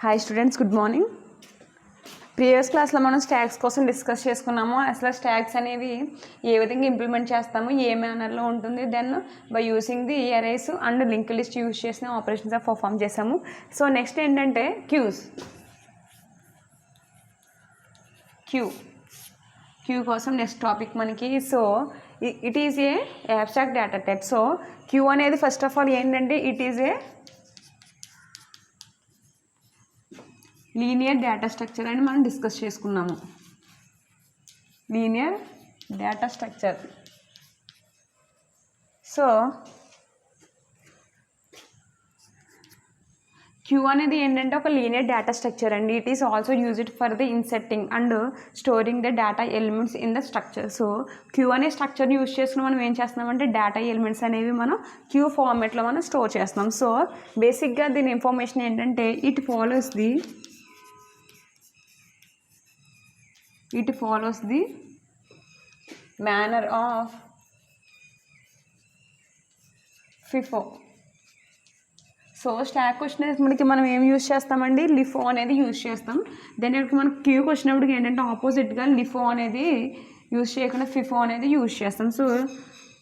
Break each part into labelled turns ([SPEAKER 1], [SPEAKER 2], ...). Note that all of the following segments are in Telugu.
[SPEAKER 1] Hi students, good morning. Previous క్లాస్లో మనం స్టాక్స్ కోసం డిస్కస్ చేసుకున్నాము. అసలు స్టాక్స్ అనేవి ఏ విధంగా ఇంప్లిమెంట్ చేస్తాము, ఏ మేనర్లో ఉంటుంది, then by using the arrays and link list use చేసిన ఆపరేషన్స్ పర్ఫామ్ చేసాము. సో నెక్స్ట్ ఏంటంటే క్యూ కోసం నెక్స్ట్ టాపిక్ మనకి. So it is a abstract data type. So queue అనేది ఫస్ట్ ఆఫ్ ఆల్ ఏంటంటే it is a linear data structure అని మనం డిస్కస్ చేసుకున్నాము. Linear data structure. So queue అనేది ఏంటంటే ఒక లీనియర్ డేటా స్ట్రక్చర్ అండి. It is also used for the inserting and storing the data elements in the structure. So queue అనే స్ట్రక్చర్ యూజ్ చేసుకుని మనం ఏం చేస్తున్నామంటే డేటా ఎలిమెంట్స్ అనేవి మనం క్యూ ఫార్మాట్లో మనం స్టోర్ చేస్తున్నాం. సో బేసిక్గా దీని ఇన్ఫర్మేషన్ ఏంటంటే it follows the manner of FIFO. So stock వచ్చినప్పటికి మనం ఏం యూజ్ చేస్తామండి, లిఫో అనేది యూజ్ చేస్తాం. దెన్ ఇక్కడ మనకి క్యూకి వచ్చినప్పటికి ఏంటంటే ఆపోజిట్గా లిఫో అనేది యూజ్ చేయకుండా ఫిఫో అనేది యూజ్ చేస్తాం. సో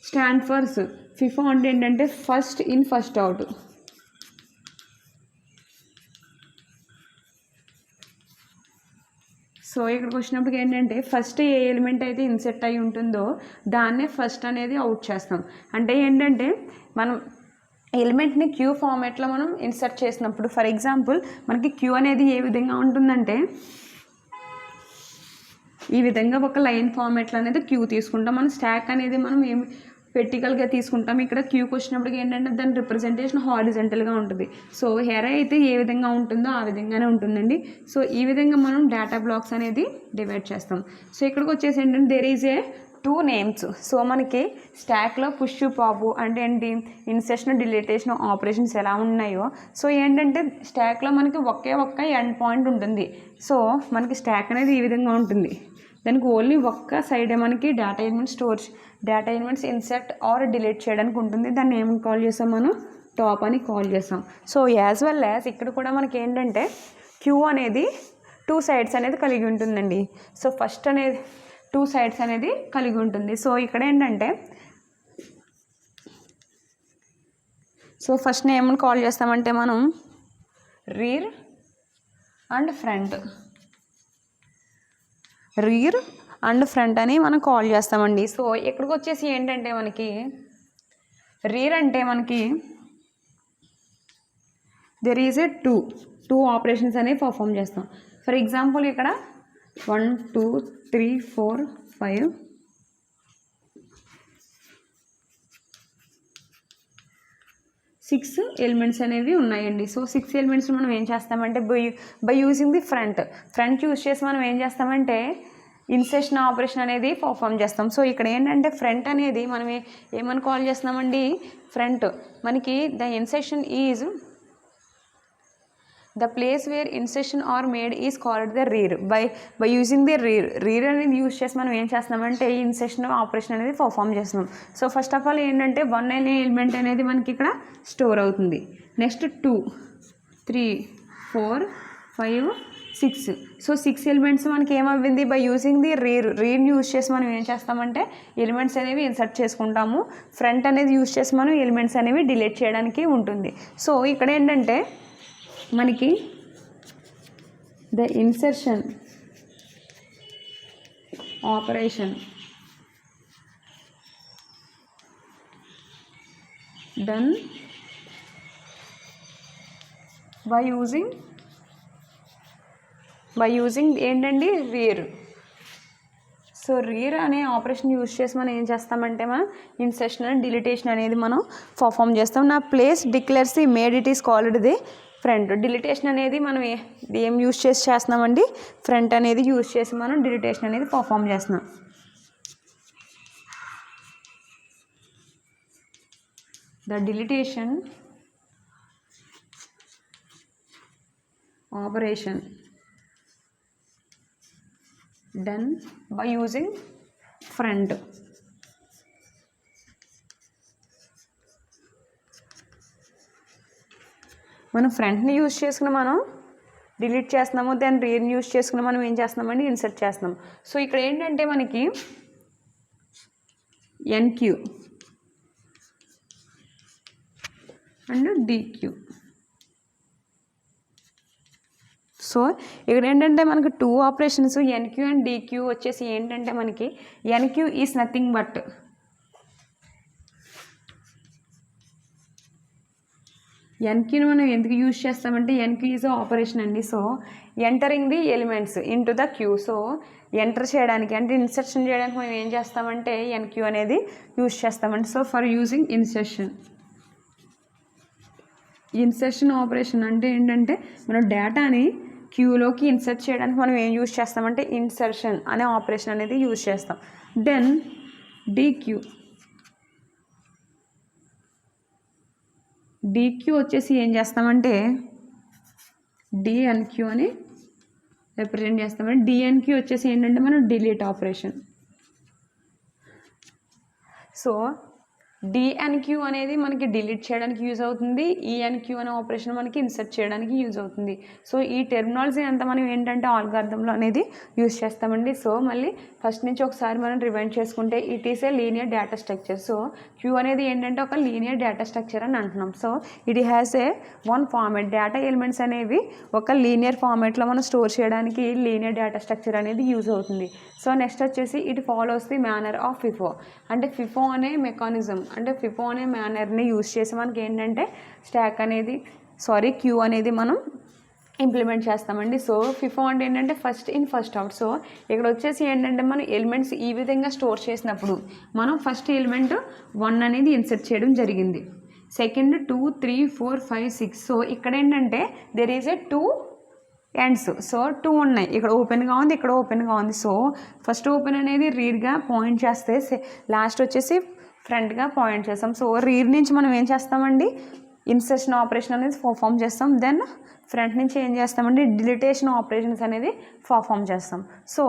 [SPEAKER 1] స్టాండ్ ఫర్స్ ఫిఫో అంటే ఏంటంటే first in first out. So ఇక్కడికి వచ్చినప్పటికి ఏంటంటే ఫస్ట్ ఏ ఎలిమెంట్ అయితే ఇన్సెట్ అయి ఉంటుందో దాన్నే ఫస్ట్ అనేది అవుట్ చేస్తాం. అంటే ఏంటంటే మనం ఎలిమెంట్ని క్యూ ఫార్మాట్లో మనం ఇన్సర్ట్ చేసినప్పుడు, ఫర్ ఎగ్జాంపుల్ మనకి క్యూ అనేది ఏ విధంగా ఉంటుందంటే ఈ విధంగా ఒక లైన్ ఫార్మాట్లో అనేది క్యూ తీసుకుంటాం. మనం స్టాక్ అనేది మనం ఏమి వెర్టికల్గా తీసుకుంటాం. ఇక్కడ క్యూకి వచ్చినప్పటికి ఏంటంటే దాని రిప్రజెంటేషన్ హారిజంటల్గా ఉంటుంది. సో హెర అయితే ఏ విధంగా ఉంటుందో ఆ విధంగానే ఉంటుందండి. సో ఈ విధంగా మనం డేటా బ్లాక్స్ అనేది డివైడ్ చేస్తాం. సో ఇక్కడికి వచ్చేసి ఏంటంటే there is a 2 names. So మనకి స్టాక్లో పుష్ పాపు అంటే ఏంటి, ఇన్సెషన్ డిలీటేషన్ ఆపరేషన్స్ ఎలా ఉన్నాయో, సో ఏంటంటే స్టాక్లో మనకి ఒక్క ఎండ్ పాయింట్ ఉంటుంది. సో మనకి స్టాక్ అనేది ఈ విధంగా ఉంటుంది. దానికి ఓన్లీ ఒక్క సైడే మనకి data elements insert or delete చేయడానికి ఉంటుంది. దాన్ని ఏమని కాల్ చేస్తాం మనం, టాప్ అని కాల్ చేస్తాం. సో యాజ్ వెల్ యాజ్ ఇక్కడ కూడా మనకి ఏంటంటే క్యూ అనేది 2 సైడ్స్ అనేది కలిగి ఉంటుందండి. సో ఫస్ట్ అనేది 2 సైడ్స్ అనేది కలిగి ఉంటుంది. సో ఇక్కడ ఏంటంటే సో ఫస్ట్ ఏమని కాల్ చేస్తామంటే మనం రీర్ అండ్ ఫ్రంట్ అని మనం కాల్ చేస్తామండి. సో ఇక్కడికి వచ్చేసి ఏంటంటే మనకి రీర్ అంటే మనకి there is A two operations అనేవి పర్ఫామ్ చేస్తాం. ఫర్ ఎగ్జాంపుల్ ఇక్కడ 1 2 3 4 5 6 ఎలిమెంట్స్ అనేవి ఉన్నాయండి. సో 6 ఎలిమెంట్స్ మనం ఏం చేస్తామంటే by using the front use చేసి మనం ఏం చేస్తామంటే ఇన్సెషన్ ఆపరేషన్ అనేది పర్ఫామ్ చేస్తాం. సో ఇక్కడ ఏంటంటే ఫ్రంట్ అనేది మనం ఏమని కాల్ చేస్తున్నామండి, ఫ్రంట్ మనకి the insertion is the place where insertion are made is called the rear. By using the rear అనేది యూజ్ చేసి మనం ఏం చేస్తున్నామంటే ఇన్సెషన్ ఆపరేషన్ అనేది పర్ఫామ్ చేస్తున్నాం. సో ఫస్ట్ ఆఫ్ ఆల్ ఏంటంటే 1 అనే ఎలిమెంట్ అనేది మనకి ఇక్కడ స్టోర్ అవుతుంది. నెక్స్ట్ 2 3 4 5 6. సో 6 ఎలిమెంట్స్ మనకి ఏమవుతుంది, by using the rear use చేసి మనం ఏం చేస్తామంటే ఎలిమెంట్స్ అనేవి ఇన్సర్ట్ చేసుకుంటాము. ఫ్రంట్ అనేది యూజ్ చేసి మనం ఎలిమెంట్స్ అనేవి డిలీట్ చేయడానికి ఉంటుంది. సో ఇక్కడ ఏంటంటే మనకి the insertion operation done by using ఏంటండి రీర్. సో రీర్ అనే ఆపరేషన్ యూజ్ చేసి మనం ఏం చేస్తామంటే మనం ఇన్సర్షన్ అండ్ డిలీటేషన్ అనేది మనం పర్ఫామ్ చేస్తాం. నా place declares the made it is called the front. Deletion అనేది మనం ఏం యూజ్ చేసి చేస్తున్నామండి, ఫ్రంట్ అనేది యూజ్ చేసి మనం డిలీటేషన్ అనేది పర్ఫామ్ చేస్తున్నాం. The deletion operation done by using front. మనం ఫ్రంట్ని యూజ్ చేసుకుని మనం డిలీట్ చేస్తున్నాము, దాన్ని రీయూజ్ చేసుకుని మనం ఏం చేస్తున్నామండి, ఇన్సర్ట్ చేస్తున్నాం. సో ఇక్కడ ఏంటంటే మనకి ఎన్క్యూ అండ్ డిక్యూ. సో ఇక్కడ ఏంటంటే మనకి 2 ఆపరేషన్స్ ఎన్క్యూ అండ్ డిక్యూ వచ్చేసి ఏంటంటే మనకి ఎన్క్యూ ఈజ్ నథింగ్ బట్ ఎన్క్యూని మనం ఎందుకు యూజ్ చేస్తామంటే ఎన్క్యూ ఈజ్ ఆపరేషన్ అండి. So entering the elements in to the queue. So enter చేయడానికి అంటే ఇన్సర్షన్ చేయడానికి మనం ఏం చేస్తామంటే ఎన్క్యూ అనేది యూజ్ చేస్తామండి. So for using insertion operation అంటే ఏంటంటే మనం డేటాని క్యూలోకి ఇన్సర్ట్ చేయడానికి మనం ఏం యూజ్ చేస్తామంటే ఇన్సర్షన్ అనే ఆపరేషన్ అనేది యూజ్ చేస్తాం. దెన్ డిక్యూ వచ్చేసి ఏం చేస్తామంటే డిఎన్క్యూ అని రిప్రజెంట్ చేస్తామంటే డిఎన్క్యూ వచ్చేసి ఏంటంటే మనం డిలీట్ ఆపరేషన్. సో డిఎన్క్యూ అనేది మనకి డిలీట్ చేయడానికి యూజ్ అవుతుంది, ఈఎన్క్యూ అనే ఆపరేషన్ మనకి ఇన్సర్ట్ చేయడానికి యూజ్ అవుతుంది. సో ఈ టెర్మినాలజీ అంతా మనం ఏంటంటే ఆల్గారిథంలో అనేది యూజ్ చేస్తామండి. సో మళ్ళీ ఫస్ట్ నుంచి ఒకసారి మనం రివైండ్ చేసుకుంటే it is a linear data structure. So queue అనేది ఏంటంటే ఒక లీనియర్ డేటా స్ట్రక్చర్ అని అంటున్నాం. So it has a one format. Data elements అనేవి ఒక లీనియర్ ఫార్మేట్లో మనం స్టోర్ చేయడానికి లీనియర్ డేటా స్ట్రక్చర్ అనేది యూజ్ అవుతుంది. సో నెక్స్ట్ వచ్చేసి it follows the manner of FIFO. అంటే ఫిఫో అనే మెకానిజం అంటే ఫిఫో అనే మేనర్ని యూజ్ చేసి మనకి ఏంటంటే క్యూ అనేది మనం ఇంప్లిమెంట్ చేస్తామండి. సో ఫిఫో అంటే ఏంటంటే first in first out. So ఇక్కడ వచ్చేసి ఏంటంటే మనం ఎలిమెంట్స్ ఈ విధంగా స్టోర్ చేసినప్పుడు మనం ఫస్ట్ ఎలిమెంట్ 1 అనేది ఇన్సర్ట్ చేయడం జరిగింది, సెకండ్ 2 3 4 5 6. సో ఇక్కడ ఏంటంటే there is a 2 ends. So 2 ఉన్నాయి, ఇక్కడ ఓపెన్గా ఉంది, ఇక్కడ ఓపెన్గా ఉంది. సో ఫస్ట్ ఓపెన్ అనేది రీడ్గా పాయింట్ చేస్తే లాస్ట్ వచ్చేసి ఫ్రంట్గా పాయింట్ చేస్తాం. సో రీడ్ నుంచి మనం ఏం చేస్తామండి ఇన్సర్షన్ ఆపరేషన్ అనేది పర్ఫామ్ చేస్తాం. దెన్ ఫ్రంట్ నుంచి ఏం చేస్తామండి డిలీటేషన్ ఆపరేషన్స్ అనేది పర్ఫామ్ చేస్తాం. సో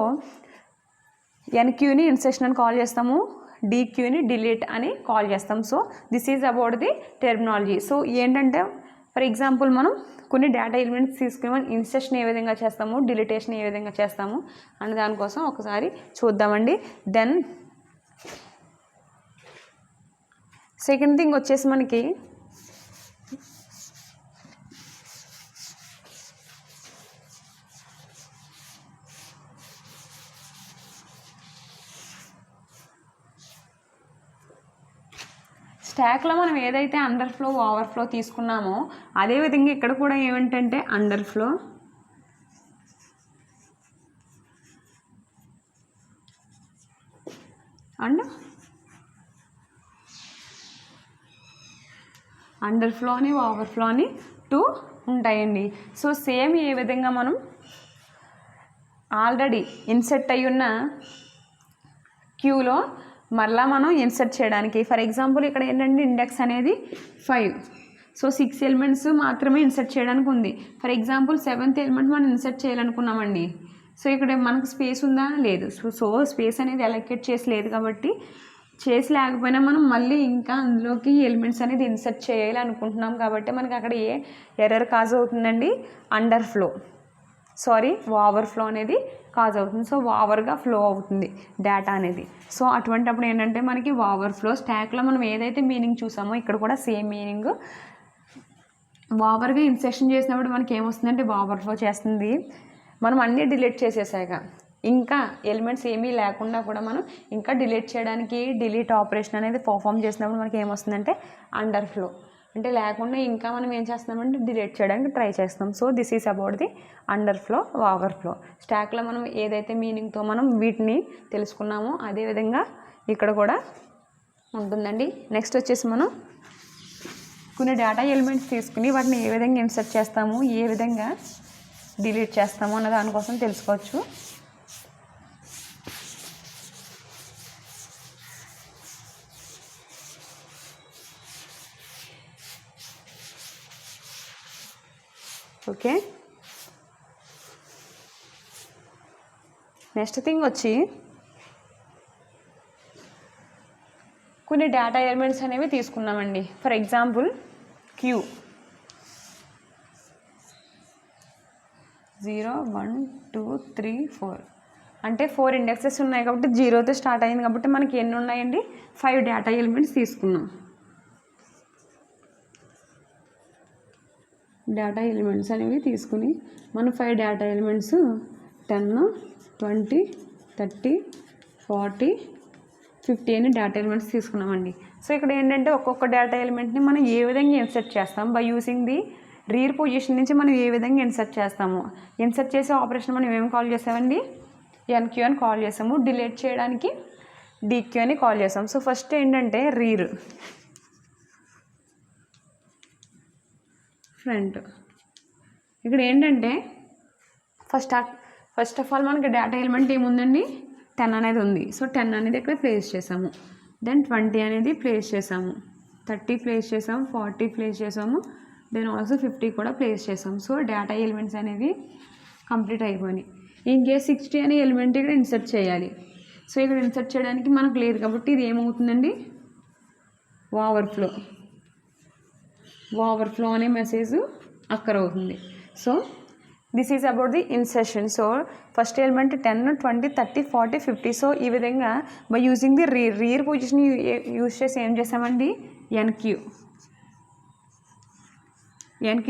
[SPEAKER 1] ఎన్క్యూని ఇన్సర్షన్ అని కాల్ చేస్తాము, డిక్యూని డిలీట్ అని కాల్ చేస్తాం. So this is about the terminology. So ఏంటంటే ఫర్ ఎగ్జాంపుల్ మనం కొన్ని డేటా ఎలిమెంట్స్ తీసుకుని మనం ఇన్సర్షన్ ఏ విధంగా చేస్తాము, డిలీటేషన్ ఏ విధంగా చేస్తాము అనే దానికోసం ఒకసారి చూద్దామండి. దెన్ సెకండ్ థింగ్ వచ్చేసి మనకి స్టాక్లో మనం ఏదైతే అండర్ఫ్లో ఓవర్ఫ్లో తీసుకున్నామో అదేవిధంగా ఇక్కడ కూడా ఏమిటంటే అండర్ఫ్లో అండ్ అండర్ఫ్లో అని ఓవర్ఫ్లో అని 2 ఉంటాయండి. సో సేమ్ ఏ విధంగా మనం ఆల్రెడీ ఇన్సర్ట్ అయ్యి ఉన్న క్యూలో మళ్ళీ మనం ఇన్సర్ట్ చేయడానికి ఫర్ ఎగ్జాంపుల్ ఇక్కడ ఏంటంటే ఇండెక్స్ అనేది 5. సో 6 ఎలిమెంట్స్ మాత్రమే ఇన్సర్ట్ చేయడానికి ఉంది. ఫర్ ఎగ్జాంపుల్ 7th ఎలిమెంట్ మనం ఇన్సర్ట్ చేయాలనుకున్నామండి. సో ఇక్కడ మనకు స్పేస్ ఉందా, లేదు. సో స్పేస్ అనేది అలొకేట్ చేసి లేదు కాబట్టి చేసి లేకపోయినా మనం మళ్ళీ ఇంకా అందులోకి ఎలిమెంట్స్ అనేది ఇన్సర్ట్ చేయాలి అనుకుంటున్నాం కాబట్టి మనకి అక్కడ ఏ ఎర్రర్ కాజ్ అవుతుందండి, ఓవర్ఫ్లో అనేది కాజ్ అవుతుంది. సో ఓవర్గా ఫ్లో అవుతుంది డేటా అనేది. సో అటువంటిప్పుడు ఏంటంటే మనకి ఓవర్ఫ్లో స్టాక్లో మనం ఏదైతే మీనింగ్ చూసామో ఇక్కడ కూడా సేమ్ మీనింగ్. ఓవర్గా ఇన్సర్షన్ చేసినప్పుడు మనకి ఏమొస్తుందంటే ఓవర్ఫ్లో చేస్తుంది. మనం అన్నీ డిలీట్ చేసేసాక ఇంకా ఎలిమెంట్స్ ఏమీ లేకుండా కూడా మనం ఇంకా డిలీట్ చేయడానికి డిలీట్ ఆపరేషన్ అనేది పర్ఫామ్ చేసినప్పుడు మనకి ఏమొస్తుందంటే అండర్ఫ్లో. అంటే లేకుండా ఇంకా మనం ఏం చేస్తున్నామంటే డిలీట్ చేయడానికి ట్రై చేస్తాం. So this is about the underflow overflow. స్టాక్లో మనం ఏదైతే మీనింగ్తో మనం వీటిని తెలుసుకున్నామో అదేవిధంగా ఇక్కడ కూడా ఉంటుందండి. నెక్స్ట్ వచ్చేసి మనం కొన్ని డేటా ఎలిమెంట్స్ తీసుకుని వాటిని ఏ విధంగా ఇన్సర్ట్ చేస్తాము, ఏ విధంగా డిలీట్ చేస్తాము అన్న దానికోసం తెలుసుకోవచ్చు. ఓకే, నెక్స్ట్ థింగ్ వచ్చి కొన్ని డేటా ఎలిమెంట్స్ అనేవి తీసుకున్నామండి. For example queue. 0 1 2 3 4 అంటే 4 ఇండెక్సెస్ ఉన్నాయి కాబట్టి 0తో స్టార్ట్ అయింది కాబట్టి మనకి ఎన్ని ఉన్నాయండి 5 డేటా ఎలిమెంట్స్ తీసుకున్నాం. డేటా ఎలిమెంట్స్ అనేవి తీసుకుని మనం 5 డేటా ఎలిమెంట్స్ 10 20 30 40 50 అని డేటా ఎలిమెంట్స్ తీసుకున్నామండి. సో ఇక్కడ ఏంటంటే ఒక్కొక్క డేటా ఎలిమెంట్ని మనం ఏ విధంగా ఇన్సర్ట్ చేస్తాం by using the rear position నుంచి మనం ఏ విధంగా ఇన్సర్ట్ చేస్తాము. ఇన్సర్ట్ చేసే ఆపరేషన్ మనం ఏమి కాల్ చేసామండి ఎన్క్యూ అని కాల్ చేసాము. డిలీట్ చేయడానికి డిక్యూ అని కాల్ చేసాం. సో ఫస్ట్ ఏంటంటే రీర్ ఫ్రంట్. ఇక్కడ ఏంటంటే ఫస్ట్ ఆఫ్ ఆల్ మనకి డేటా ఎలిమెంట్ ఏముందండి 10 అనేది ఉంది. సో 10 అనేది ఇక్కడ ప్లేస్ చేసాము. దెన్ 20 అనేది ప్లేస్ చేసాము, 30 ప్లేస్ చేసాము, 40 ప్లేస్ చేసాము, దెన్ ఆల్సో 50 కూడా ప్లేస్ చేసాము. సో డేటా ఎలిమెంట్స్ అనేవి కంప్లీట్ అయిపోయినాయి. ఇన్ కేస్ 60 అనే ఎలిమెంట్ ఇక్కడ ఇన్సర్ట్ చేయాలి. సో ఇక్కడ ఇన్సర్ట్ చేయడానికి మనకు లేదు కాబట్టి ఇది ఏమవుతుందండి ఓవర్ఫ్లో అనే మెసేజ్ అక్కర్ అవుతుంది. So this is about the insertion. So first element 10 20 30 40 50. So ఈ విధంగా by using the rear position use చేసి ఏం చేసామండి ఎన్క్యూ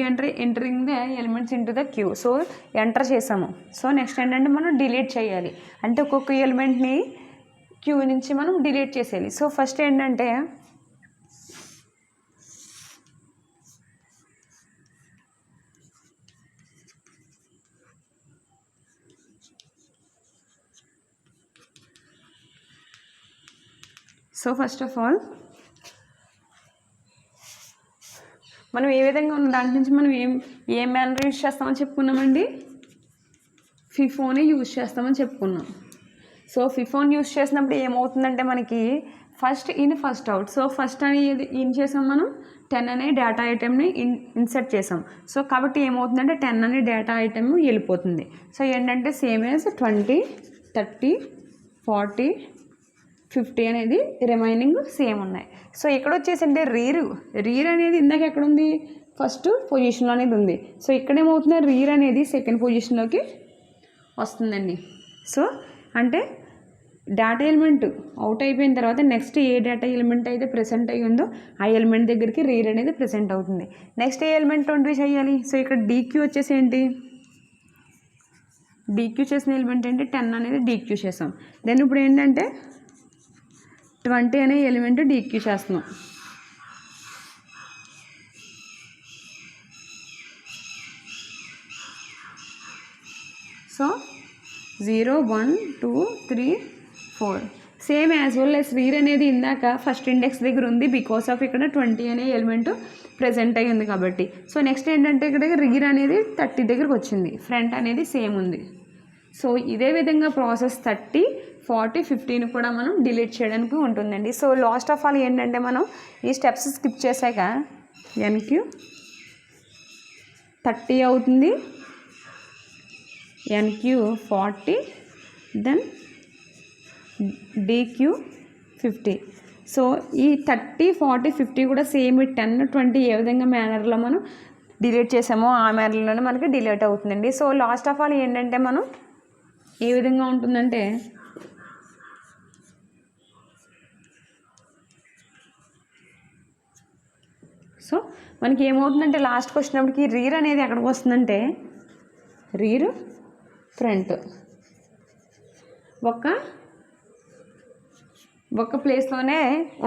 [SPEAKER 1] అంటే entering the elements into the queue. So enter చేసాము. సో నెక్స్ట్ ఏంటంటే మనం డిలీట్ చేయాలి. అంటే ఒక్కొక్క ఎలిమెంట్ని క్యూ నుంచి మనం డిలీట్ చేసేయాలి. సో ఫస్ట్ ఏంటంటే ఫస్ట్ ఆఫ్ ఆల్ మనం ఏ విధంగా ఉన్న దాంట్ నుంచి మనం ఏ మేనర్ యూజ్ చేస్తామని చెప్పుకున్నామండి ఫిఫోని యూజ్ చేస్తామని చెప్పుకున్నాం. సో ఫిఫోన్ యూజ్ చేసినప్పుడు ఏమవుతుందంటే మనకి first in first out. So first అనేది ఏం చేసాం మనం 10 అనే డేటా ఐటెంని ఇన్సర్ట్ చేసాం. సో కాబట్టి ఏమవుతుందంటే 10 అనే డేటా ఐటెం వెళ్ళిపోతుంది. సో ఏంటంటే సేమ్ యాజ్ 20 30 40 50 అనేది రిమైనింగ్ సేమ్ ఉన్నాయి. సో ఇక్కడ వచ్చేసి అంటే రీర్ అనేది ఇందాక ఎక్కడ ఉంది ఫస్ట్ పొజిషన్లో అనేది ఉంది. సో ఇక్కడ ఏమవుతుంది రీర్ అనేది సెకండ్ పొజిషన్లోకి వస్తుందండి. సో అంటే డేటా ఎలిమెంట్ అవుట్ అయిపోయిన తర్వాత నెక్స్ట్ ఏ డేటా ఎలిమెంట్ అయితే ప్రెసెంట్ అయ్యి ఉందో ఆ ఎలిమెంట్ దగ్గరికి రీర్ అనేది ప్రెసెంట్ అవుతుంది. నెక్స్ట్ ఏ ఎలిమెంట్ ఇంట్రడ్యూస్ చేయాలి. సో ఇక్కడ డీక్యూ వచ్చేసి ఏంటి డీక్యూ చేసిన ఎలిమెంట్ ఏంటి 10 అనేది డీక్యూ చేసాం. దెన్ ఇప్పుడు ఏంటంటే 20 అనే ఎలిమెంట్ డీక్యూ చేస్తున్నాం. So 0 1 2 3 4 same as well as rear అనేది ఇందాక ఫస్ట్ ఇండెక్స్ దగ్గర ఉంది బికాస్ ఆఫ్ ఇక్కడ 20 అనే ఎలిమెంట్ ప్రెజెంట్ అయ్యి ఉంది కాబట్టి. సో నెక్స్ట్ ఏంటంటే ఇక్కడ రీర్ అనేది 30 దగ్గరకు వచ్చింది, ఫ్రంట్ అనేది సేమ్ ఉంది. సో ఇదే విధంగా ప్రాసెస్ 30 40 50ని కూడా మనం డిలీట్ చేయడానికి ఉంటుందండి. సో లాస్ట్ ఆఫ్ ఆల్ ఏంటంటే మనం ఈ స్టెప్స్ స్కిప్ చేశాక ఎన్క్యూ 30 అవుతుంది, ఎన్క్యూ 40, దెన్ డిక్యూ 50. సో ఈ 30 40 50 కూడా సేమ్ 10 20 ఏ విధంగా మేనర్లో మనం డిలీట్ చేసామో ఆ మేనర్లోనే మనకి డిలీట్ అవుతుందండి. సో లాస్ట్ ఆఫ్ ఆల్ ఏంటంటే మనం ఏ విధంగా ఉంటుందంటే సో మనకి ఏమవుతుందంటే లాస్ట్కి వచ్చినప్పటికి రీర్ అనేది ఎక్కడికి వస్తుందంటే రీర్ ఫ్రంట్ ఒక ప్లేస్లోనే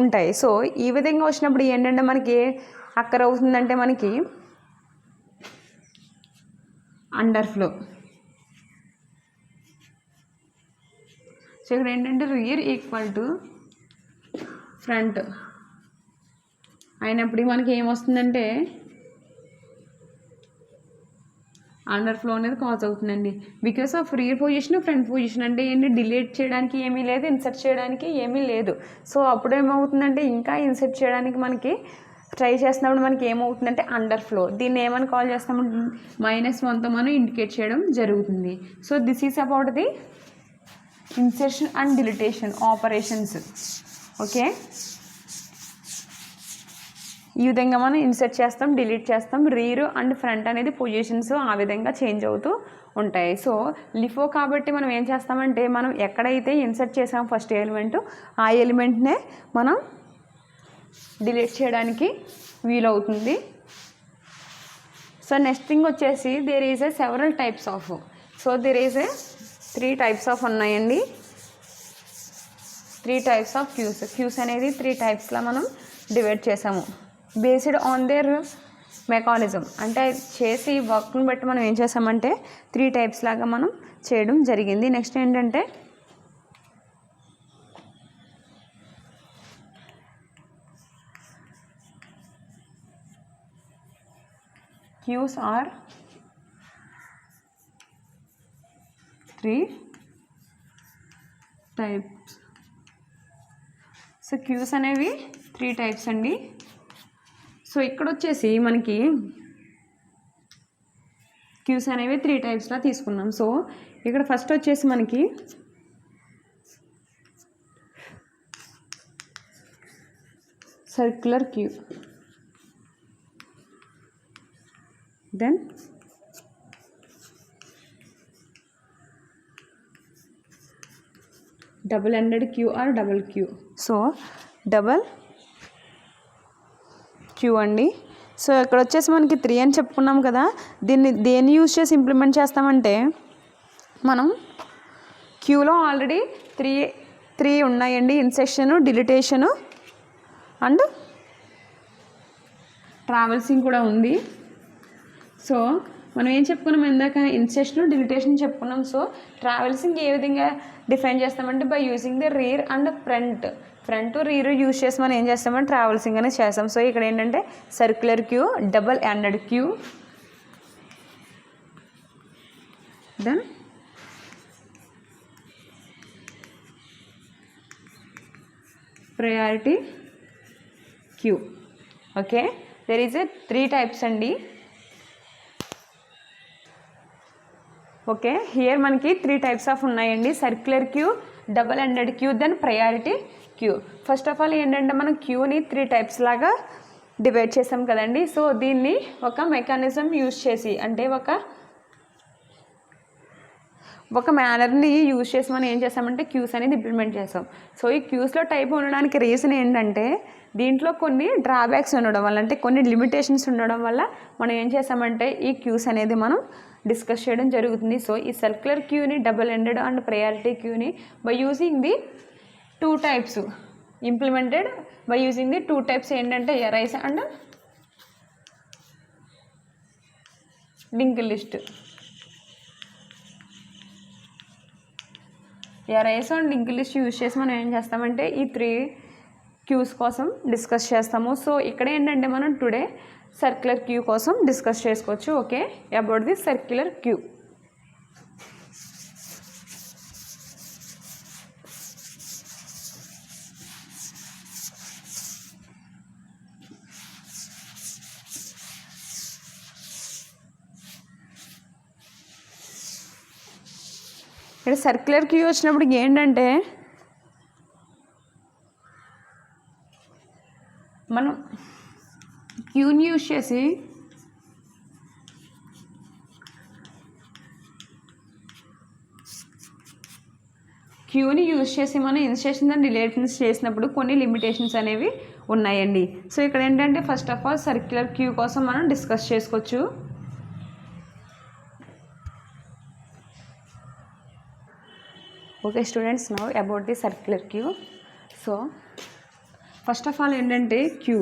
[SPEAKER 1] ఉంటాయి. సో ఈ విధంగా వచ్చినప్పుడు ఏంటంటే మనకి అక్కడ అవుతుందంటే మనకి అండర్ఫ్లో. సో ఇక్కడ ఏంటంటే రీర్ ఈక్వల్ టు ఫ్రంట్ అయినప్పుడు మనకి ఏమొస్తుందంటే అండర్ఫ్లో అనేది కాజ్ అవుతుందండి because of rear position front position. అంటే ఏంటి డిలీట్ చేయడానికి ఏమీ లేదు, ఇన్సర్ట్ చేయడానికి ఏమీ లేదు. సో అప్పుడు ఏమవుతుందంటే ఇంకా ఇన్సర్ట్ చేయడానికి మనకి ట్రై చేసినప్పుడు మనకి ఏమవుతుందంటే అండర్ఫ్లో. దీన్ని ఏమని కాల్ చేస్తాము -1తో మనం ఇండికేట్ చేయడం జరుగుతుంది. So this is about the insertion and deletion operations. Okay, ఈ విధంగా మనం ఇన్సర్ట్ చేస్తాం, డిలీట్ చేస్తాం. రీర్ అండ్ ఫ్రంట్ అనేది పొజిషన్స్ ఆ విధంగా చేంజ్ అవుతూ ఉంటాయి. సో లిఫో కాబట్టి మనం ఏం చేస్తామంటే మనం ఎక్కడైతే ఇన్సర్ట్ చేసాం ఫస్ట్ ఎలిమెంట్ ఆ ఎలిమెంట్నే మనం డిలీట్ చేయడానికి వీలవుతుంది. సో నెక్స్ట్ థింగ్ వచ్చేసి there is a several types of. So there is a 3 types of ఉన్నాయండి. 3 టైప్స్ ఆఫ్ క్యూస్ అనేది 3 టైప్స్లా మనం డివైడ్ చేసాము బేస్డ్ ఆన్ దేర్ మెకానిజం. అంటే చేసి వర్క్ని బట్టి మనం ఏం చేసామంటే 3 టైప్స్ లాగా మనం చేయడం జరిగింది. నెక్స్ట్ ఏంటంటే queues are 3 types. So queues అనేవి 3 టైప్స్ అండి. సో ఇక్కడ వచ్చేసి మనకి క్యూస్ అనేవి 3 టైప్స్లా తీసుకున్నాం. సో ఇక్కడ ఫస్ట్ వచ్చేసి మనకి circular queue, then double ended queue or double queue. So double queue అండి. సో ఇక్కడ వచ్చేసి మనకి 3 అని చెప్పుకున్నాం కదా, దీన్ని దేన్ని యూజ్ చేసి ఇంప్లిమెంట్ చేస్తామంటే మనం క్యూలో ఆల్రెడీ 3 ఉన్నాయండి, ఇన్సెర్షన్, డిలిటేషను అండ్ ట్రావెల్సింగ్ కూడా ఉంది. సో మనం ఏం చెప్పుకున్నాం ఇందాక, ఇన్సెర్షన్, డిలిటేషన్ చెప్పుకున్నాం. సో ట్రావెల్సింగ్ ఏ విధంగా డిఫైన్ చేస్తామంటే by using the rear and front rear use చేసి మనం ఏం చేస్తామంటే ట్రావెల్సింగ్ అనేది చేస్తాం. సో ఇక్కడ ఏంటంటే circular queue, double ended queue, then priority queue. Okay, there is a 3 types అండి. ఓకే, హియర్ మనకి 3 టైప్స్ ఆఫ్ ఉన్నాయండి, circular queue, double ended queue, then priority queue. First of all ఏంటంటే మనం క్యూని 3 టైప్స్ లాగా డివైడ్ చేసాం కదండి. సో దీన్ని ఒక మెకానిజం యూజ్ చేసి, అంటే ఒక మేనర్ని యూజ్ చేసి మనం ఏం చేసామంటే క్యూస్ అనేది ఇంప్లిమెంట్ చేసాం. సో ఈ క్యూస్లో టైప్ ఉండడానికి రీజన్ ఏంటంటే దీంట్లో కొన్ని డ్రాబ్యాక్స్ ఉండడం వల్ల, అంటే కొన్ని లిమిటేషన్స్ ఉండడం వల్ల మనం ఏం చేసామంటే ఈ క్యూస్ అనేది మనం డిస్కస్ చేయడం జరుగుతుంది. సో ఈ సర్క్యులర్ క్యూని, డబల్ ఎండెడ్ అండ్ ప్రయారిటీ క్యూని by using the 2 types implemented by using the 2 types ఏంటంటే arrays and link list. Arrays and link list use చేసి మనం ఏం చేస్తామంటే ఈ 3 క్యూస్ కోసం డిస్కస్ చేస్తాము. సో ఇక్కడ ఏంటంటే మనం టుడే సర్క్యులర్ క్యూ కోసం డిస్కస్ చేసుకోవచ్చు. Okay, about the circular queue. ఇక్కడ సర్క్యులర్ క్యూ వచ్చినప్పుడు ఏంటంటే మనం క్యూని యూజ్ చేసి మనం ఇన్సర్షన్ అండ్ డిలీషన్స్ చేసినప్పుడు కొన్ని లిమిటేషన్స్ అనేవి ఉన్నాయండి. సో ఇక్కడ ఏంటంటే first of all circular queue కోసం మనం డిస్కస్ చేసుకోవచ్చు. Okay students, now about the circular queue. So first of all ఏంటంటే క్యూ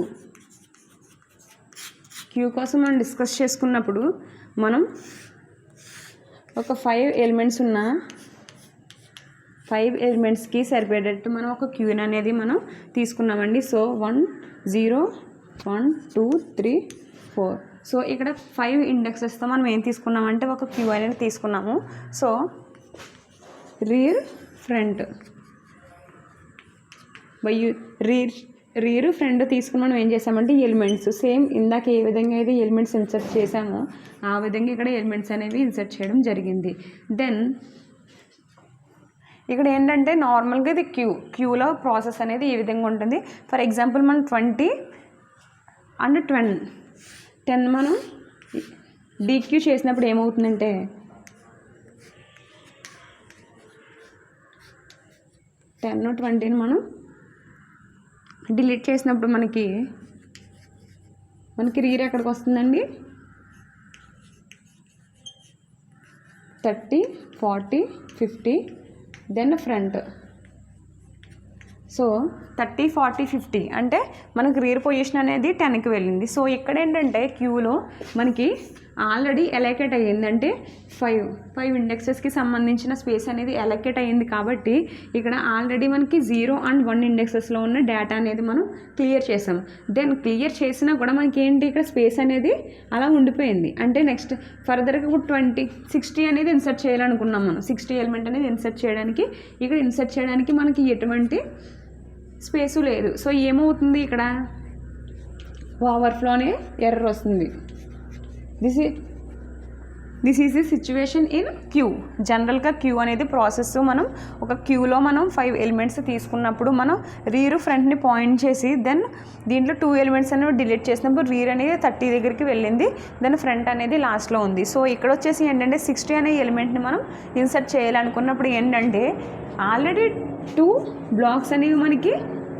[SPEAKER 1] కోసం మనం డిస్కస్ చేసుకున్నప్పుడు మనం ఒక 5 ఎలిమెంట్స్ ఉన్న 5 ఎలిమెంట్స్కి సరిపడేటట్టు మనం ఒక క్యూని అనేది మనం తీసుకున్నామండి. సో 1 0 1 2 3 4. సో ఇక్కడ 5 ఇండెక్సెస్తో మనం ఏం తీసుకున్నామంటే ఒక క్యూ అనేది తీసుకున్నాము. So rear, front by rear front తీసుకుని మనం ఏం చేసామంటే ఎలిమెంట్స్ సేమ్ ఇందాక ఏ విధంగా అయితే ఎలిమెంట్స్ ఇన్సర్ట్ చేసామో ఆ విధంగా ఇక్కడ ఎలిమెంట్స్ అనేవి ఇన్సర్ట్ చేయడం జరిగింది. దెన్ ఇక్కడ ఏంటంటే నార్మల్గా ఇది క్యూలో ప్రాసెస్ అనేది ఈ విధంగా ఉంటుంది. ఫర్ ఎగ్జాంపుల్ మనం అండ్ 10 మనం డీక్యూ చేసినప్పుడు ఏమవుతుందంటే 10 20ని మనం డిలీట్ చేసినప్పుడు మనకి రీర్ ఎక్కడికి వస్తుందండి 30 40 50 దెన్ ఫ్రంట్. సో 30 40 50 అంటే మనకి రీర్ పొజిషన్ అనేది 10కి వెళ్ళింది. సో ఇక్కడ ఏంటంటే క్యూలో మనకి ఆల్రెడీ ఎలకేట్ అయ్యింది, అంటే 5 ఇండెక్సెస్కి సంబంధించిన స్పేస్ అనేది ఎలకేట్ అయ్యింది. కాబట్టి ఇక్కడ ఆల్రెడీ మనకి 0 and 1 ఇండెక్సెస్లో ఉన్న డేటా అనేది మనం క్లియర్ చేసాం. దెన్ క్లియర్ చేసినా కూడా మనకి ఏంటి ఇక్కడ స్పేస్ అనేది అలా ఉండిపోయింది. అంటే నెక్స్ట్ ఫర్దర్గా 60 అనేది ఇన్సర్ట్ చేయాలనుకున్నాం మనం. 60 ఎలిమెంట్ అనేది ఇన్సర్ట్ చేయడానికి మనకి ఎటువంటి స్పేసు లేదు. సో ఏమవుతుంది ఇక్కడ ఓవర్ఫ్లోనే ఎర్రర్ వస్తుంది. This is the situation in queue. జనరల్గా క్యూ అనేది ప్రాసెస్, మనం ఒక క్యూలో మనం 5 ఎలిమెంట్స్ తీసుకున్నప్పుడు మనం రీరు ఫ్రంట్ని పాయింట్ చేసి దెన్ దీంట్లో 2 ఎలిమెంట్స్ అనేవి డిలీట్ చేసినప్పుడు రీర్ అనేది 30 దగ్గరికి వెళ్ళింది, దెన్ ఫ్రంట్ అనేది లాస్ట్లో ఉంది. సో ఇక్కడ వచ్చేసి ఏంటంటే 60 అనే ఎలిమెంట్ని మనం ఇన్సర్ట్ చేయాలనుకున్నప్పుడు ఏంటంటే ఆల్రెడీ 2 బ్లాక్స్ అనేవి మనకి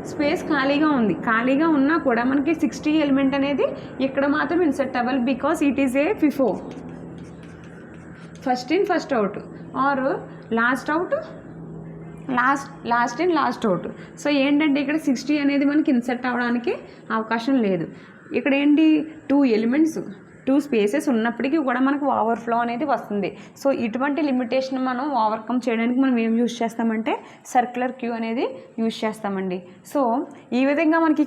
[SPEAKER 1] స్పేస్ ఖాళీగా ఉన్నా కూడా మనకి 60 ఎలిమెంట్ అనేది ఇక్కడ మాత్రం ఇన్సర్ట్ అవ్వాలి. Because it is a FIFO, first in first out or last in last out. So ఏంటంటే ఇక్కడ 60 అనేది మనకి ఇన్సర్ట్ అవ్వడానికి అవకాశం లేదు. ఇక్కడ ఏంటి 2 ఎలిమెంట్స్ 2 స్పేసెస్ ఉన్నప్పటికీ కూడా మనకు ఓవర్ఫ్లో అనేది వస్తుంది. సో ఇటువంటి లిమిటేషన్ మనం ఓవర్కమ్ చేయడానికి మనం ఏం యూజ్ చేస్తామంటే సర్క్యులర్ క్యూ అనేది యూజ్ చేస్తామండి. సో ఈ విధంగా మనకి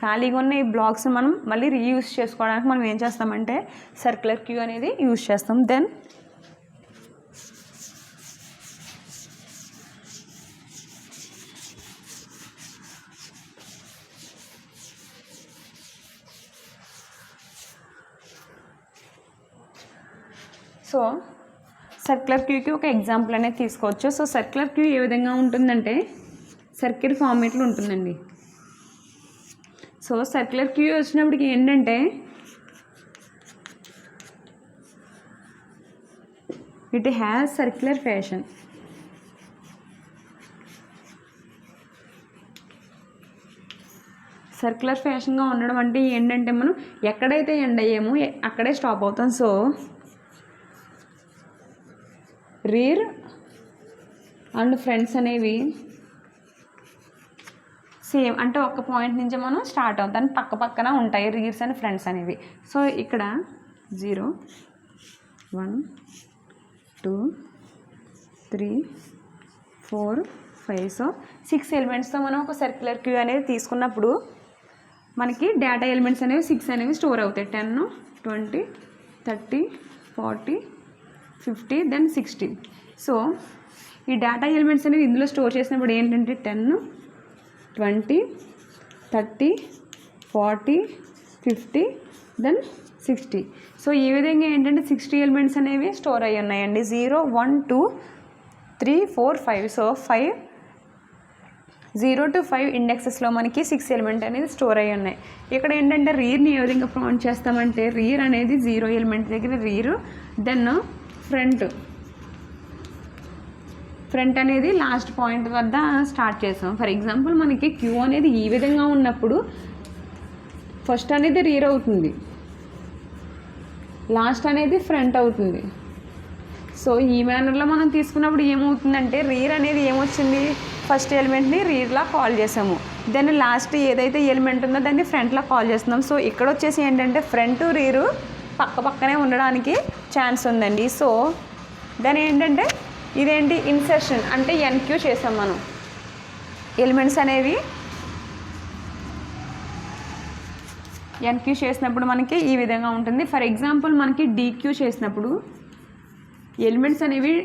[SPEAKER 1] ఖాళీగా ఉన్న ఈ బ్లాక్స్ మనం మళ్ళీ రీయూజ్ చేసుకోవడానికి మనం ఏం చేస్తామంటే సర్క్యులర్ క్యూ అనేది యూజ్ చేస్తాం. దెన్ సో సర్క్యులర్ క్యూకి ఒక ఎగ్జాంపుల్ అనేది తీసుకోవచ్చు. సో సర్క్యులర్ క్యూ ఏ విధంగా ఉంటుందంటే సర్కిల్ ఫార్మేట్లో ఉంటుందండి. సో సర్క్యులర్ క్యూ వచ్చినప్పటికి ఏంటంటే it has circular fashion. Circular ఫ్యాషన్గా ఉండడం అంటే ఏంటంటే మనం ఎక్కడైతే ఎండ్ అయ్యామో అక్కడే స్టాప్ అవుతాం. సో రీర్ అండ్ ఫ్రంట్స్ అనేవి సేమ్, అంటే ఒక పాయింట్ నుంచి మనం స్టార్ట్ అవుతాం, పక్కన ఉంటాయి రీర్స్ అండ్ ఫ్రంట్స్ అనేవి. సో ఇక్కడ 0 1 2 3 4 5 సో 6 ఎలిమెంట్స్తో మనం ఒక సర్క్యులర్ క్యూ అనేది తీసుకున్నప్పుడు మనకి డేటా ఎలిమెంట్స్ అనేవి 6 అనేవి స్టోర్ అవుతాయి. 10 20 30 40 50 దెన్ 60. సో ఈ డేటా ఎలిమెంట్స్ అనేవి ఇందులో స్టోర్ చేసినప్పుడు ఏంటంటే 10 20 30 40 50 దెన్ 60. సో ఈ విధంగా ఏంటంటే 60 ఎలిమెంట్స్ అనేవి స్టోర్ అయ్యి ఉన్నాయండి. 0 1 2 3 4 5 సో 0 to 5 ఇండెక్సెస్లో మనకి 6 ఎలిమెంట్ అనేది స్టోర్ అయ్యి ఉన్నాయి. ఇక్కడ ఏంటంటే రీర్ని ఏ విధంగా ప్రౌంట్ చేస్తామంటే రీర్ అనేది 0 ఎలిమెంట్ దగ్గర రీరు, దెన్ ఫ్రంట్ అనేది లాస్ట్ పాయింట్ వద్ద స్టార్ట్ చేసాం. ఫర్ ఎగ్జాంపుల్ మనకి క్యూ అనేది ఈ విధంగా ఉన్నప్పుడు ఫస్ట్ అనేది రీర్ అవుతుంది, లాస్ట్ అనేది ఫ్రంట్ అవుతుంది. సో ఈ మేనర్లో మనం తీసుకున్నప్పుడు ఏమవుతుందంటే రీర్ అనేది ఏమొచ్చింది, ఫస్ట్ ఎలిమెంట్ని రీర్లా కాల్ చేసాము, దెన్ లాస్ట్ ఏదైతే ఎలిమెంట్ ఉందో దాన్ని ఫ్రంట్లా కాల్ చేస్తున్నాం. సో ఇక్కడ వచ్చేసి ఏంటంటే ఫ్రంట్ రీరు పక్కనే ఉండడానికి ఛాన్స్ ఉందండి. సో దాని ఏంటంటే ఇదేంటి ఇన్సర్షన్ అంటే ఎన్క్యూ చేసాం మనం. ఎలిమెంట్స్ అనేవి ఎన్క్యూ చేసినప్పుడు మనకి ఈ విధంగా ఉంటుంది. ఫర్ ఎగ్జాంపుల్ మనకి డీక్యూ చేసినప్పుడు ఎలిమెంట్స్ అనేవి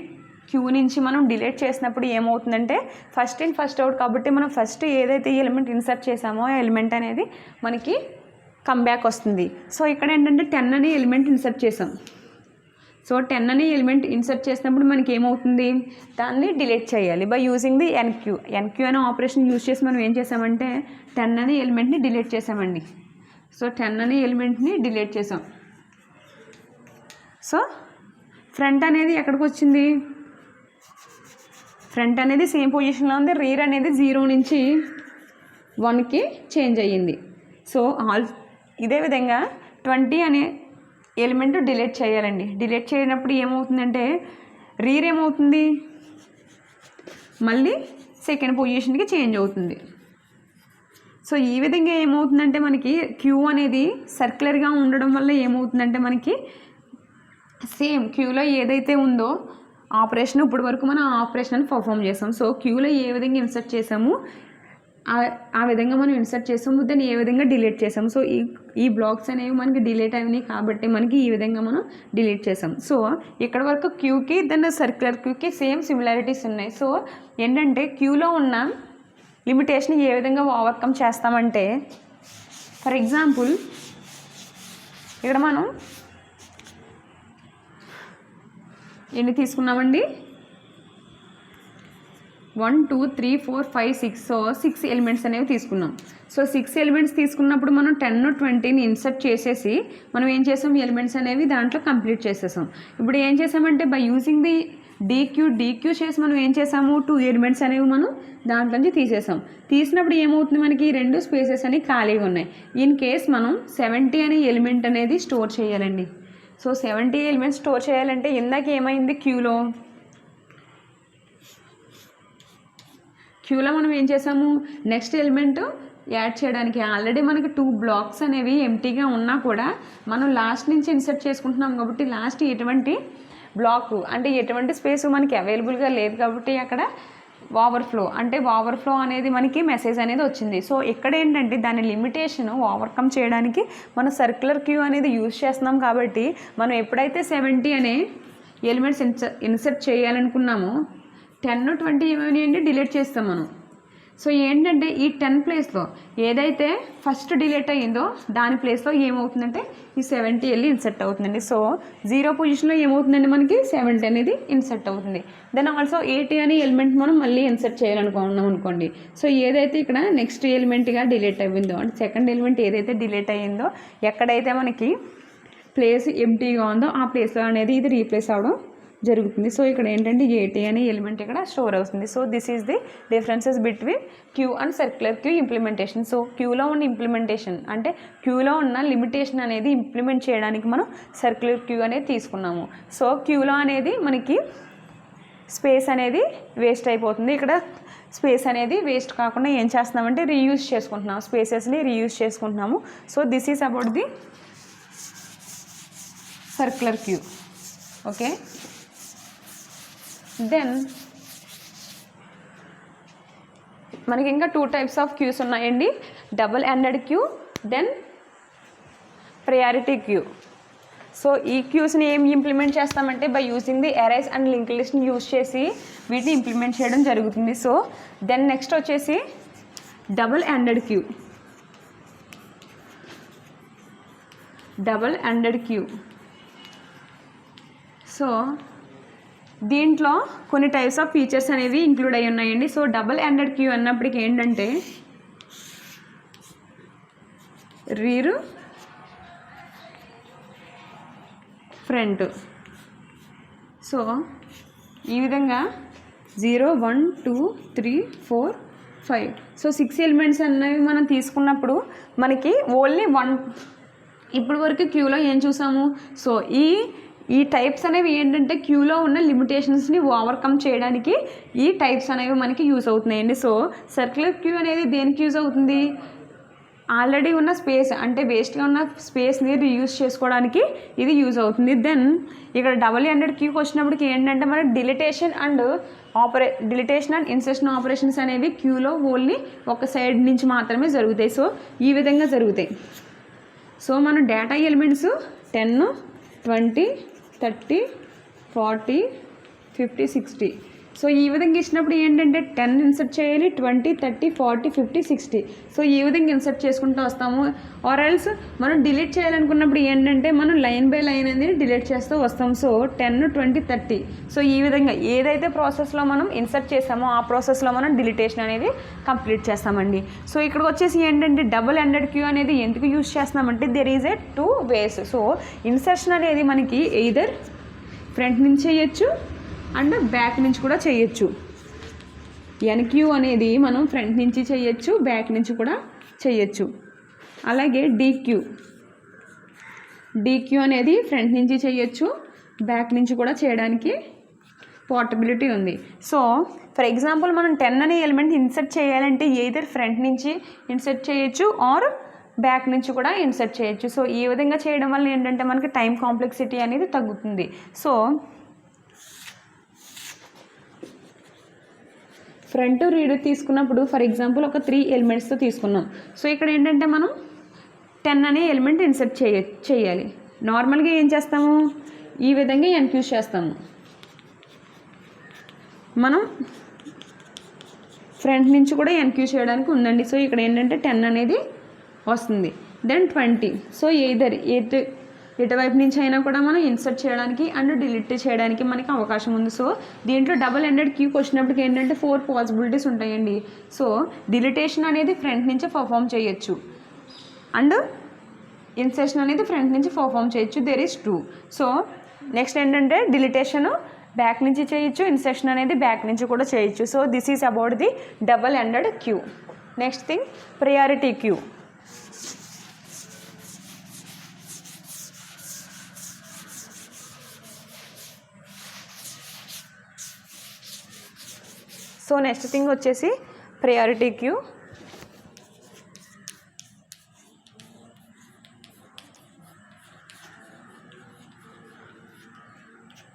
[SPEAKER 1] క్యూ నుంచి మనం డిలీట్ చేసినప్పుడు ఏమవుతుందంటే ఫస్ట్ ఇన్ ఫస్ట్ అవుట్ కాబట్టి మనం ఫస్ట్ ఏదైతే ఎలిమెంట్ ఇన్సర్ట్ చేసామో ఆ ఎలిమెంట్ అనేది మనకి కమ్బ్యాక్ వస్తుంది. సో ఇక్కడ ఏంటంటే 10 అనే ఎలిమెంట్ ఇన్సర్ట్ చేసాం. సో 10 అనే ఎలిమెంట్ ఇన్సర్ట్ చేసినప్పుడు మనకి ఏమవుతుంది, దాన్ని డిలీట్ చేయాలి బై యూజింగ్ ది ఎన్క్యూ అనే ఆపరేషన్ యూజ్ చేసి మనం ఏం చేసామంటే 10 అనే ఎలిమెంట్ని డిలీట్ చేసామండి. సో 10 అనే ఎలిమెంట్ని డిలీట్ చేసాం. సో ఫ్రంట్ అనేది ఎక్కడికి వచ్చింది, ఫ్రంట్ అనేది సేమ్ పొజిషన్లో ఉంది, రీర్ అనేది 0 నుంచి 1కి చేంజ్ అయ్యింది. సో ఇదే విధంగా 20 అనే ఎలిమెంట్ డిలీట్ చేయాలండి. డిలీట్ చేయనప్పుడు ఏమవుతుందంటే రీర్ ఏమవుతుంది, మళ్ళీ సెకండ్ పొజిషన్కి చేంజ్ అవుతుంది. సో ఈ విధంగా ఏమవుతుందంటే మనకి క్యూ అనేది సర్క్యులర్గా ఉండడం వల్ల ఏమవుతుందంటే మనకి సేమ్ క్యూలో ఏదైతే ఉందో ఆపరేషన్ ఇప్పటి వరకు మనం ఆపరేషన్ పర్ఫామ్ చేసాం. సో క్యూలో ఏ విధంగా ఇన్సర్ట్ చేసాము ఆ విధంగా మనం ఇన్సర్ట్ చేసాము, దాన్ని ఏ విధంగా డిలీట్ చేసాము. సో ఈ బ్లాక్స్ అనేవి మనకి డిలీట్ అయినాయి కాబట్టి మనకి ఈ విధంగా మనం డిలీట్ చేసాం. సో ఇక్కడ వరకు క్యూకి దాన్ని సర్క్యులర్ క్యూకి సేమ్ సిమిలారిటీస్ ఉన్నాయి. సో ఏంటంటే క్యూలో ఉన్న లిమిటేషన్ ఏ విధంగా ఓవర్కమ్ చేస్తామంటే ఫర్ ఎగ్జాంపుల్ ఇక్కడ మనం ఎన్ని తీసుకున్నామండి, 1 2 3 4 5 6. సో 6 ఎలిమెంట్స్ అనేవి తీసుకున్నాం. సో 6 ఎలిమెంట్స్ తీసుకున్నప్పుడు మనం 10 20ని ఇన్సర్ట్ చేసేసి మనం ఏం చేసాం, ఎలిమెంట్స్ అనేవి దాంట్లో కంప్లీట్ చేసేసాం. ఇప్పుడు ఏం చేసామంటే బై యూజింగ్ ది డీక్యూ చేసి మనం ఏం చేసాము, 2 ఎలిమెంట్స్ అనేవి మనం దాంట్లోంచి తీసేసాం. తీసినప్పుడు ఏమవుతుంది, మనకి 2 స్పేసెస్ అనేవి ఖాళీగా ఉన్నాయి. ఇన్ కేస్ మనం 70 అనే ఎలిమెంట్ అనేది స్టోర్ చేయాలండి. సో 70 ఎలిమెంట్స్ స్టోర్ చేయాలంటే ఇందాక ఏమైంది, క్యూలో మనం ఏం చేసాము, నెక్స్ట్ ఎలిమెంట్ యాడ్ చేయడానికి ఆల్రెడీ మనకి 2 బ్లాక్స్ అనేవి ఎంటీగా ఉన్నా కూడా మనం లాస్ట్ నుంచి ఇన్సర్ట్ చేసుకుంటున్నాం కాబట్టి లాస్ట్ ఎటువంటి బ్లాక్ అంటే ఎటువంటి స్పేస్ మనకి అవైలబుల్గా లేదు కాబట్టి అక్కడ ఓవర్ఫ్లో అనేది మనకి మెసేజ్ అనేది వచ్చింది. సో ఇక్కడ ఏంటంటే దాని లిమిటేషన్ ఓవర్కమ్ చేయడానికి మనం సర్క్యులర్ క్యూ అనేది యూజ్ చేస్తున్నాం కాబట్టి మనం ఎప్పుడైతే 70 అనే ఎలిమెంట్స్ ఇన్సర్ట్ చేయాలనుకున్నామో 10 20 ఏమైనా డిలీట్ చేస్తాం మనం. సో ఏంటంటే ఈ 10 ప్లేస్లో ఏదైతే ఫస్ట్ డిలీట్ అయ్యిందో దాని ప్లేస్లో ఏమవుతుందంటే ఈ 70 వెళ్ళి ఇన్సర్ట్ అవుతుందండి. సో 0 పొజిషన్లో ఏమవుతుందండి, మనకి 70 అనేది ఇన్సర్ట్ అవుతుంది. దెన్ ఆల్సో 80 అనే ఎలిమెంట్ మనం మళ్ళీ ఇన్సర్ట్ చేయాలనుకున్నాం అనుకోండి. సో ఏదైతే ఇక్కడ నెక్స్ట్ ఎలిమెంట్గా డిలీట్ అయ్యిందో అంటే సెకండ్ ఎలిమెంట్ ఏదైతే డిలీట్ అయ్యిందో ఎక్కడైతే మనకి ప్లేస్ ఎంటీగా ఉందో ఆ ప్లేస్లో అనేది ఇది రీప్లేస్ అవ్వడం జరుగుతుంది. సో ఇక్కడ ఏంటంటే 80 అనే ఎలిమెంట్ ఇక్కడ స్టోర్ అవుతుంది. So this is the differences between queue and circular queue implementation. So క్యూలో ఉన్న ఇంప్లిమెంటేషన్ అంటే క్యూలో ఉన్న లిమిటేషన్ అనేది ఇంప్లిమెంట్ చేయడానికి మనం సర్క్యులర్ క్యూ అనేది తీసుకున్నాము. సో క్యూలో అనేది మనకి స్పేస్ అనేది వేస్ట్ అయిపోతుంది. ఇక్కడ స్పేస్ అనేది వేస్ట్ కాకుండా ఏం చేస్తున్నామంటే రీయూజ్ చేసుకుంటున్నాము, స్పేసెస్ని రీయూజ్ చేసుకుంటున్నాము. So this is about the circular queue. Okay, then మనకి ఇంకా 2 టైప్స్ ఆఫ్ క్యూస్ ఉన్నాయండి, double ended queue then priority queue. So ఈ క్యూస్ని ఏం ఇంప్లిమెంట్ చేస్తామంటే by using the arrays and link లిస్ట్ని యూజ్ చేసి వీటిని ఇంప్లిమెంట్ చేయడం జరుగుతుంది. సో దెన్ నెక్స్ట్ వచ్చేసి డబుల్ ఎండెడ్ క్యూ. సో దీంట్లో కొన్ని టైప్స్ ఆఫ్ ఫీచర్స్ అనేవి ఇంక్లూడ్ అయి ఉన్నాయండి. సో డబుల్ ఎండెడ్ క్యూ అన్నప్పటికీ ఏంటంటే రీరు ఫ్రంట్. సో ఈ విధంగా 0 1 2 3 4 5 సో 6 ఎలిమెంట్స్ అనేవి మనం తీసుకున్నప్పుడు మనకి ఓన్లీ 1 ఇప్పుడు వరకు క్యూలో ఏం చూసాము. సో ఈ టైప్స్ అనేవి ఏంటంటే క్యూలో ఉన్న లిమిటేషన్స్ని ఓవర్కమ్ చేయడానికి ఈ టైప్స్ అనేవి మనకి యూజ్ అవుతున్నాయండి. సో సర్క్యులర్ క్యూ అనేది దేనికి యూజ్ అవుతుంది, ఆల్రెడీ ఉన్న స్పేస్ అంటే వేస్ట్గా ఉన్న స్పేస్ని రీయూజ్ చేసుకోవడానికి ఇది యూజ్ అవుతుంది. దెన్ ఇక్కడ డబుల్ ఎండెడ్ క్యూకి వచ్చినప్పటికి ఏంటంటే మన డిలిటేషన్ అండ్ ఇన్సర్షన్ ఆపరేషన్స్ అనేవి క్యూలో ఓన్లీ ఒక సైడ్ నుంచి మాత్రమే జరుగుతాయి. సో ఈ విధంగా జరుగుతాయి. సో మనం డేటా ఎలిమెంట్స్ 10 20 30 40 50 60 సో ఈ విధంగా ఇచ్చినప్పుడు ఏంటంటే 10 ఇన్సర్ట్ చేయాలి, 20, 30, 40, 50, 60. సో ఈ విధంగా ఇన్సర్ట్ చేసుకుంటూ వస్తాము. ఆర్ ఎల్స్ మనం డిలీట్ చేయాలనుకున్నప్పుడు ఏంటంటే మనం లైన్ బై లైన్ అనేది డిలీట్ చేస్తూ వస్తాం. సో 10, 20, 30. సో ఈ విధంగా ఏదైతే ప్రాసెస్లో మనం ఇన్సర్ట్ చేసామో ఆ ప్రాసెస్లో మనం డిలీటేషన్ అనేది కంప్లీట్ చేస్తామండి. సో ఇక్కడికి వచ్చేసి ఏంటంటే డబుల్ ఎండెడ్ క్యూ అనేది ఎందుకు యూజ్ చేస్తున్నామంటే there is a 2 ways. So insertion అనేది మనకి ఎయిదర్ ఫ్రంట్ నుంచి చేయొచ్చు అండ్ బ్యాక్ నుంచి కూడా చేయొచ్చు. ఎన్క్యూ అనేది మనం ఫ్రంట్ నుంచి చేయొచ్చు, బ్యాక్ నుంచి కూడా చేయొచ్చు. అలాగే డీక్యూ అనేది ఫ్రంట్ నుంచి చేయొచ్చు, బ్యాక్ నుంచి కూడా చేయడానికి పాసిబిలిటీ ఉంది. సో ఫర్ ఎగ్జాంపుల్ మనం 10 అనే ఎలిమెంట్ ఇన్సర్ట్ చేయాలంటే ఎయిదర్ ఫ్రంట్ నుంచి ఇన్సర్ట్ చేయొచ్చు ఆర్ బ్యాక్ నుంచి కూడా ఇన్సర్ట్ చేయొచ్చు. సో ఈ విధంగా చేయడం వల్ల ఏంటంటే మనకి టైం కాంప్లెక్సిటీ అనేది తగ్గుతుంది. సో ఫ్రంట్ రీడ్ తీసుకున్నప్పుడు ఫర్ ఎగ్జాంపుల్ ఒక 3 ఎలిమెంట్స్తో తీసుకున్నాం. సో ఇక్కడ ఏంటంటే మనం 10 అనే ఎలిమెంట్ ఇన్సర్ట్ చేయాలి. నార్మల్గా ఏం చేస్తాము, ఈ విధంగా ఎన్క్యూజ్ చేస్తాము. మనం ఫ్రంట్ నుంచి కూడా ఎన్క్యూజ్ చేయడానికి ఉందండి. సో ఇక్కడ ఏంటంటే 10 అనేది వస్తుంది. దెన్ 20. సో ఎటువైపు నుంచి అయినా కూడా మనం ఇన్సర్ట్ చేయడానికి అండ్ డిలీట్ చేయడానికి మనకి అవకాశం ఉంది. సో దీంట్లో డబుల్ ఎండెడ్ క్యూకి వచ్చినప్పటికి ఏంటంటే 4 పాసిబిలిటీస్ ఉంటాయండి. సో డిలీటేషన్ అనేది ఫ్రంట్ నుంచి పర్ఫామ్ చేయొచ్చు అండ్ ఇన్సర్షన్ అనేది ఫ్రంట్ నుంచి పర్ఫామ్ చేయొచ్చు. There is 2. సో నెక్స్ట్ ఏంటంటే డిలీటేషన్ బ్యాక్ నుంచి చేయొచ్చు, ఇన్సర్షన్ అనేది బ్యాక్ నుంచి కూడా చేయొచ్చు. So this is about the double ended queue. Next thing priority queue. So next thing వచ్చేసి priority queue.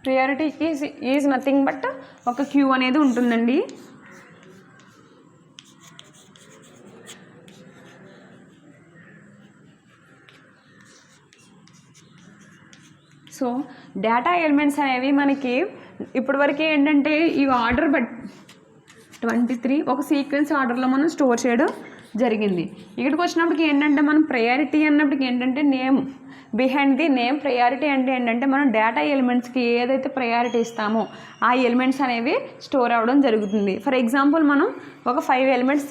[SPEAKER 1] Priority is nothing but ఒక క్యూ అనేది ఉంటుందండి. సో డేటా ఎలిమెంట్స్ అనేవి మనకి ఇప్పటివరకు ఏంటంటే ఈ ఆర్డర్ 23 ఒక సీక్వెన్స్ ఆర్డర్లో మనం స్టోర్ చేయడం జరిగింది. ఇక్కడికి వచ్చినప్పటికి ఏంటంటే మనం ప్రయారిటీ అన్నప్పటికి ఏంటంటే name behind the name. Priority అంటే ఏంటంటే మనం డేటా ఎలిమెంట్స్కి ఏదైతే ప్రయారిటీ ఇస్తామో ఆ ఎలిమెంట్స్ అనేవి స్టోర్ అవ్వడం జరుగుతుంది. ఫర్ ఎగ్జాంపుల్ మనం ఒక 5 ఎలిమెంట్స్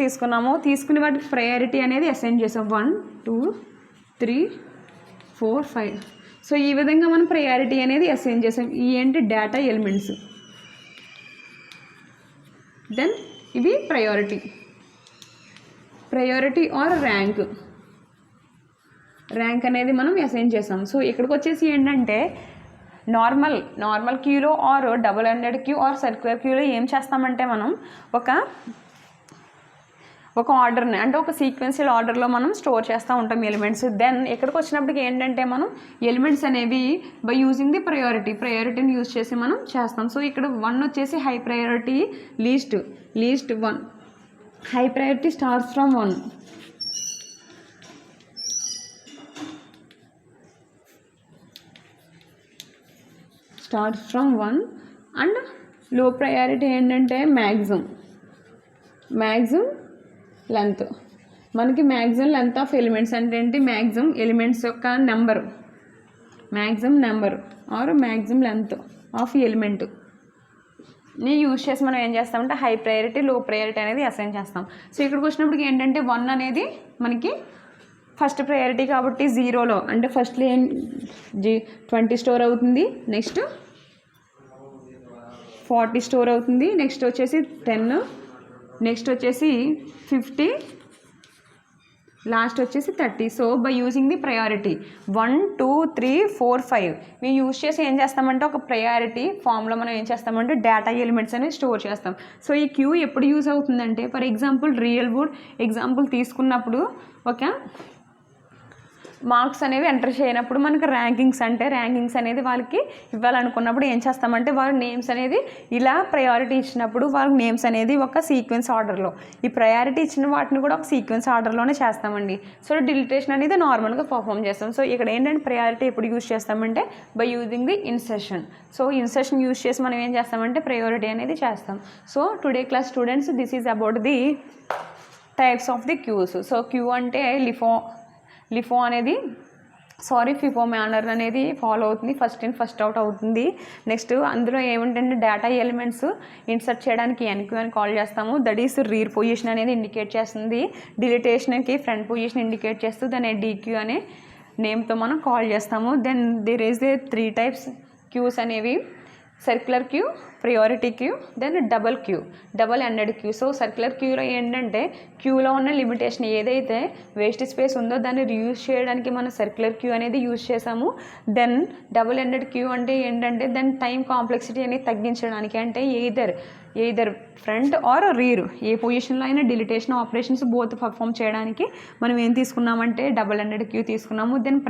[SPEAKER 1] తీసుకుని వాటికి ప్రయారిటీ అనేది అసైన్ చేసాం. 1, 2, 3, 4, 5. సో ఈ విధంగా మనం ప్రయారిటీ అనేది అసైన్ చేసాం. ఈ ఏంటి డేటా ఎలిమెంట్స్. దెన్ ఇవి ప్రయారిటీ ఆర్ ర్యాంక్ అనేది మనం అసైన్ చేసాం. సో ఇక్కడికి వచ్చేసి ఏంటంటే నార్మల్ క్యూలో or double ended queue or circular క్యూలో ఏం చేస్తామంటే మనం ఒక ఆర్డర్ని అంటే ఒక సీక్వెన్షియల్ ఆర్డర్లో మనం స్టోర్ చేస్తూ ఉంటాం ఎలిమెంట్స్. దెన్ ఇక్కడికి వచ్చినప్పటికి ఏంటంటే మనం ఎలిమెంట్స్ అనేవి బై యూజింగ్ ది ప్రయారిటీని యూజ్ చేసి మనం చేస్తాం. సో ఇక్కడ 1 వచ్చేసి high priority, least 1. High priority starts from 1. And low priority ఏంటంటే మ్యాక్సిమం లెంత్. మనకి మ్యాక్సిమం లెంత్ ఆఫ్ ఎలిమెంట్స్ అంటే ఏంటి, మ్యాక్సిమం ఎలిమెంట్స్ యొక్క number or maximum length of ఎలిమెంట్ని యూజ్ చేసి మనం ఏం చేస్తామంటే హై ప్రయారిటీ, లో ప్రయారిటీ అనేది అసైన్ చేస్తాం. సో ఇక్కడికి వచ్చినప్పటికి ఏంటంటే 1 అనేది మనకి ఫస్ట్ ప్రయారిటీ కాబట్టి 0లో అంటే ఫస్ట్లో 20 స్టోర్ అవుతుంది, నెక్స్ట్ 40 స్టోర్ అవుతుంది, నెక్స్ట్ వచ్చేసి 10, నెక్స్ట్ వచ్చేసి 50, లాస్ట్ వచ్చేసి 30. So by using the priority 1, 2, 3, 4, 5 మేము యూజ్ చేసి ఏం చేస్తామంటే ఒక ప్రయారిటీ ఫామ్లో మనం ఏం చేస్తామంటే డేటా ఎలిమెంట్స్ అనేవి స్టోర్ చేస్తాం. సో ఈ క్యూ ఎప్పుడు యూజ్ అవుతుందంటే for example real world example తీసుకున్నప్పుడు ఒక మార్క్స్ అనేవి ఎంటర్ చేయనప్పుడు మనకు ర్యాంకింగ్స్ అనేది వాళ్ళకి ఇవ్వాలనుకున్నప్పుడు ఏం చేస్తామంటే వారి నేమ్స్ అనేది ఇలా ప్రయారిటీ ఇచ్చినప్పుడు వాళ్ళకి నేమ్స్ అనేది ఒక సీక్వెన్స్ ఆర్డర్లో, ఈ ప్రయారిటీ ఇచ్చిన వాటిని కూడా ఒక సీక్వెన్స్ ఆర్డర్లోనే చేస్తామండి. సో డిలిటేషన్ అనేది నార్మల్గా పర్ఫామ్ చేస్తాం. సో ఇక్కడ ఏంటంటే ప్రయారిటీ ఎప్పుడు యూజ్ చేస్తామంటే by using the insertion. So insertion use చేసి మనం ఏం చేస్తామంటే ప్రయారిటీ అనేది చేస్తాం. So today class students, this is about the types of the queues. So queue అంటే లిఫో అనేది ఫిఫో మేనర్ అనేది ఫాలో అవుతుంది, ఫస్ట్ ఇన్ ఫస్ట్ అవుట్ అవుతుంది. నెక్స్ట్ అందులో ఏమిటంటే డేటా ఎలిమెంట్స్ ఇన్సర్ట్ చేయడానికి ఎన్క్యూ అని కాల్ చేస్తాము. దట్ ఈస్ రీర్ పొజిషన్ అనేది ఇండికేట్ చేస్తుంది. డిలిటేషన్కి ఫ్రంట్ పొజిషన్ ఇండికేట్ చేస్తూ దాన్ని డీక్యూ అనే నేమ్తో మనం కాల్ చేస్తాము. Then there is a 3 types queues అనేవి: circular queue, priority queue, then double ended queue. So circular క్యూలో ఏంటంటే క్యూలో ఉన్న లిమిటేషన్ ఏదైతే వేస్ట్ స్పేస్ ఉందో దాన్ని రీయూజ్ చేయడానికి మనం సర్క్యులర్ క్యూ అనేది యూజ్ చేసాము. దెన్ డబల్ ఎండెడ్ క్యూ అంటే ఏంటంటే దాని టైం కాంప్లెక్సిటీ అనేది తగ్గించడానికి, అంటే ఎయిదర్ ఫ్రంట్ ఆర్ రీర్ ఏ పొజిషన్లో అయినా డిలిటేషన్ ఆపరేషన్స్ బోత్ పర్ఫామ్ చేయడానికి మనం ఏం తీసుకున్నామంటే డబల్ ఎండెడ్ క్యూ తీసుకున్నాము. దెన్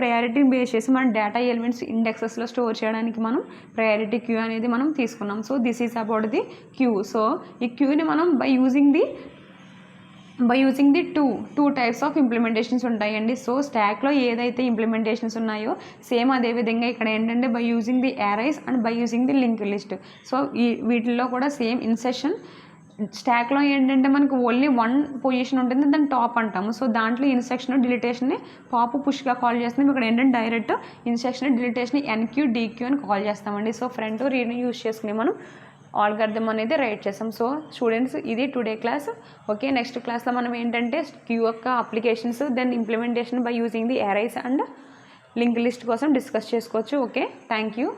[SPEAKER 1] ప్రయారిటీని బేస్ చేసి మన డేటా ఎలిమెంట్స్ ఇండెక్సెస్లో స్టోర్ చేయడానికి మనం ప్రయారిటీ క్యూ అనేది మనం తీసుకున్నాం. So this is about the queue. So ఈ క్యూని మనం by using the two types of implementations ఉంటాయండి. సో స్టాక్లో ఏదైతే ఇంప్లిమెంటేషన్స్ ఉన్నాయో సేమ్ అదేవిధంగా ఇక్కడ ఏంటంటే by using the arrays and by using the link list. So వీటిల్లో కూడా సేమ్ ఇన్సెషన్. స్టాక్లో ఏంటంటే మనకు ఓన్లీ 1 పొజిషన్ ఉంటుంది, దాన్ని టాప్ అంటాము. సో దాంట్లో ఇన్సెక్షన్ డిలిటేషన్ని పాప్ పుష్గా కాల్ చేస్తాం. ఇక్కడ ఏంటంటే direct insertion deletion enqueue dequeue అని కాల్ చేస్తామండి. సో ఫ్రంట్ రీడ్ని యూజ్ చేసుకుని మనం ఆల్గారిథం అనేది రైట్ చేస్తాం. సో స్టూడెంట్స్, ఇది టుడే క్లాస్. ఓకే, నెక్స్ట్ క్లాస్లో మనం ఏంటంటే క్యూ యొక్క applications, then implementation by using the arrays and link list కోసం డిస్కస్ చేసుకోవచ్చు. Okay, thank you.